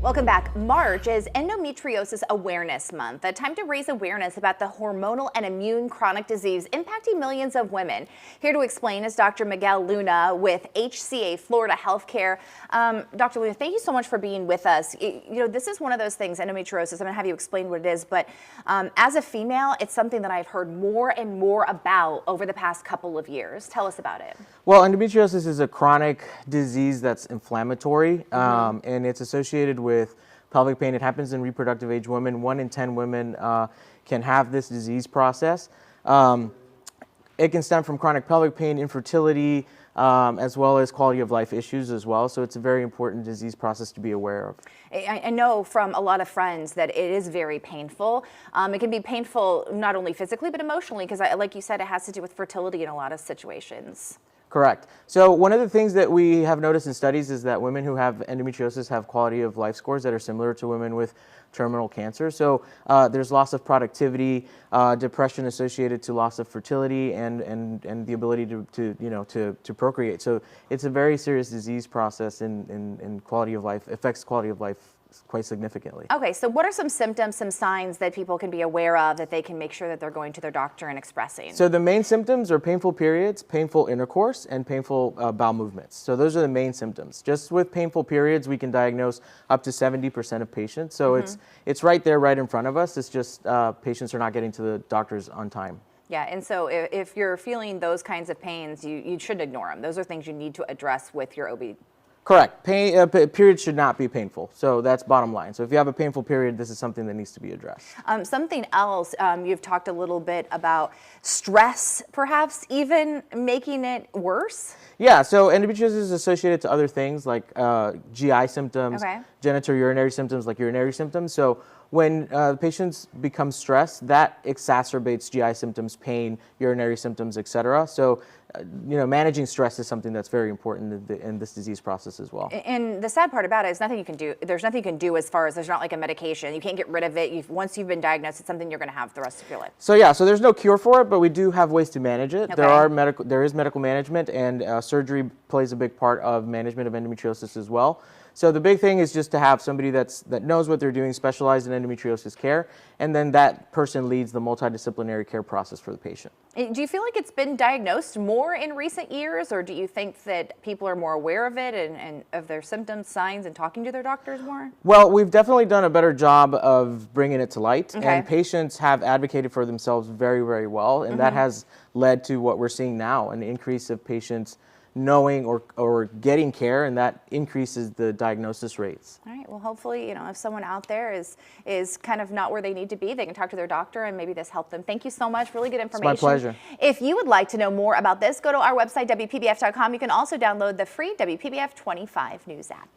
Welcome back. March is Endometriosis Awareness Month, a time to raise awareness about the hormonal and immune chronic disease impacting millions of women. Here to explain is Dr. Miguel Luna with HCA Florida Healthcare. Dr. Luna, thank you so much for being with us. This is one of those things, endometriosis, I'm going to have you explain what it is, but as a female, it's something that I've heard more and more about over the past couple of years. Tell us about it. Well, endometriosis is a chronic disease that's inflammatory, and it's associated with pelvic pain. It happens in reproductive age women. 1 in 10 women can have this disease process. It can stem from chronic pelvic pain, infertility, as well as quality of life issues as well. So it's a very important disease process to be aware of. I know from a lot of friends that it is very painful. It can be painful not only physically but emotionally because, like you said, it has to do with fertility in a lot of situations. Correct. So one of the things that we have noticed in studies is that women who have endometriosis have quality of life scores that are similar to women with terminal cancer. So there's loss of productivity, depression associated to loss of fertility, and the ability to procreate. So it's a very serious disease process in quality of life, affects quality of life quite significantly. Okay, so what are some symptoms, some signs that people can be aware of that they can make sure that they're going to their doctor and expressing? So the main symptoms are painful periods, painful intercourse, and painful bowel movements. So those are the main symptoms. Just with painful periods, we can diagnose up to 70% of patients. So it's right there, right in front of us. It's just patients are not getting to the doctors on time. Yeah, and so if you're feeling those kinds of pains, you shouldn't ignore them. Those are things you need to address with your OB. Correct. Periods should not be painful. So that's bottom line. So if you have a painful period, this is something that needs to be addressed. Something else, you've talked a little bit about stress, perhaps even making it worse? Yeah, so endometriosis is associated to other things like GI symptoms, genitourinary symptoms like urinary symptoms. So when patients become stressed, that exacerbates GI symptoms, pain, urinary symptoms, etc. So managing stress is something that's very important in this disease process as well. And the sad part about it is nothing you can do. There's nothing you can do as far as there's not like a medication. You can't get rid of it. Once you've been diagnosed, it's something you're going to have the rest of your life. So yeah, so there's no cure for it, but we do have ways to manage it. Okay. There is medical management, and surgery plays a big part of management of endometriosis as well. So the big thing is just to have somebody that knows what they're doing, specialized in endometriosis care, and then that person leads the multidisciplinary care process for the patient. Do you feel like it's been diagnosed more in recent years, or do you think that people are more aware of it and of their symptoms, signs, and talking to their doctors more? Well, we've definitely done a better job of bringing it to light, Okay. and patients have advocated for themselves very, very well, and that has led to what we're seeing now, an increase of patients knowing or getting care, and that increases the diagnosis rates. All right, well, hopefully, if someone out there is kind of not where they need to be, they can talk to their doctor and maybe this helped them. Thank you so much. Really good information. It's my pleasure. If you would like to know more about this, go to our website, WPBF.com. You can also download the free WPBF 25 News app.